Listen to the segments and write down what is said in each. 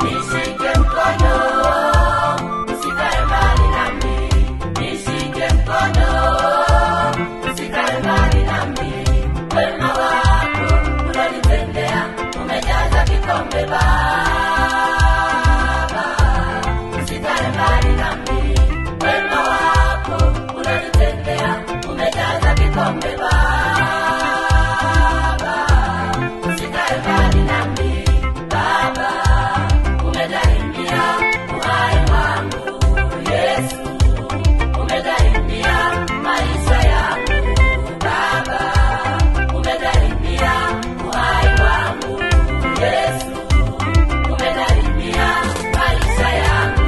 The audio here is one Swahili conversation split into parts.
Nishike mkono, usikae mbali nami. Nishike mkono, usikae mbali nami. Wema wako unanitendea, umejaza kikombe Baba. Usikae mbali nami. Wema wako unanitendea, umejaza kikombe Baba. Usikae mbali nami Baba, umegharimia uhai wangu. Yesu, umegharimia maisha yangu. Baba, umegharimia uhai wangu. Yesu, umegharimia maisha yangu.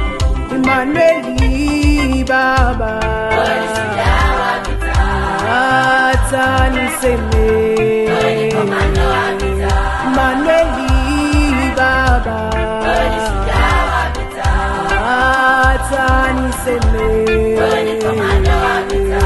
Emmanueli Baba, Wewe shujaa wa vita, hata niseme. wewe komando wa vita, Emmanueli Baba, wewe shujaa wa vita, hata niseme. wewe komando wa vita.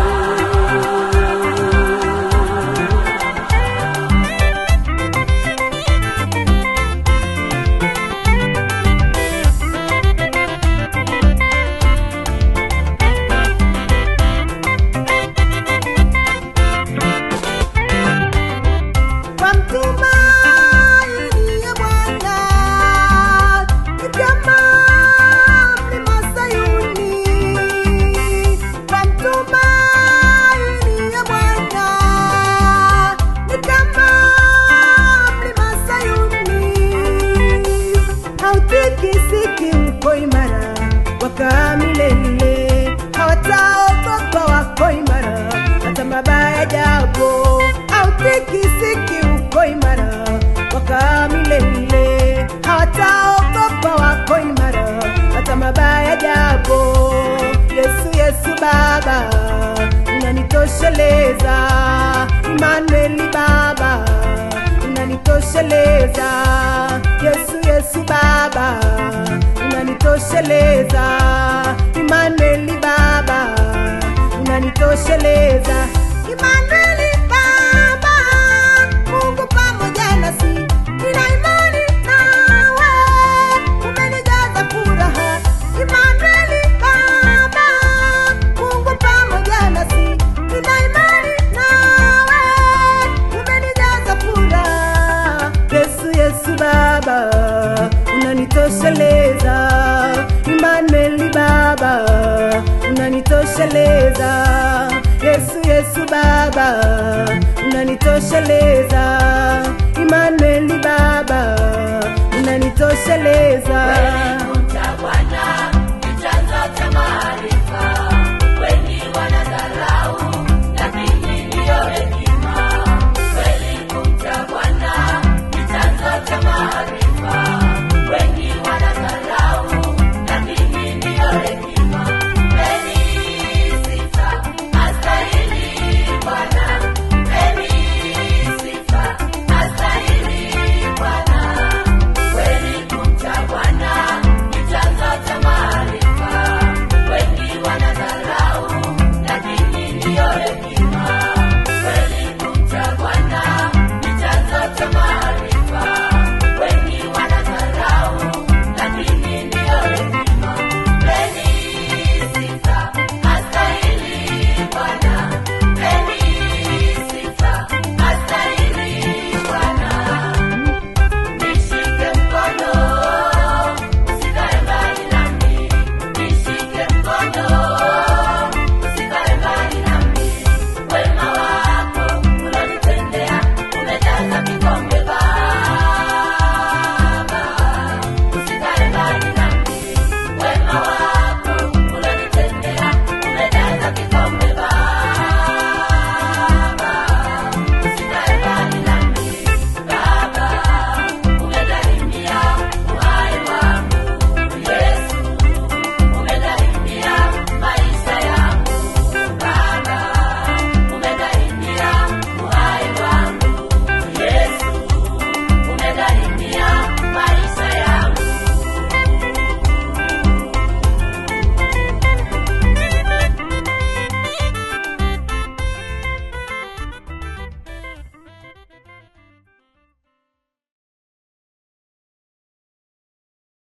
Kwa mtumaini ya Bwana, kama mlima Sayuni. Kwa mtumaini ya Bwana, kama mlima Sayuni. Hautikisiki, uko imara, wakaa milele. Hawataogopa, wako imara, hata mabaya japo. Hautikisiki, uko imara, wakaa milele. Hawataogopa, wako imara, hata mabaya japo. Yesu, Yesu Baba, unanitosheleza. Emmanueli Baba, unanitosheleza. Yesu, Yesu Baba, unanitosheleza. Emmanueli Baba, unanitosheleza. Emmanueli Baba, Mungu pamoja nasi, nina imani nawe, umenijaza furaha. Emmanueli Baba, Mungu pamoja nasi, nina imani nawe, umenijaza furaha. Yesu, Yesu Baba, unanitosheleza. Emmanueli Baba, unanitosheleza. Yesu, Yesu Baba, unanitosheleza.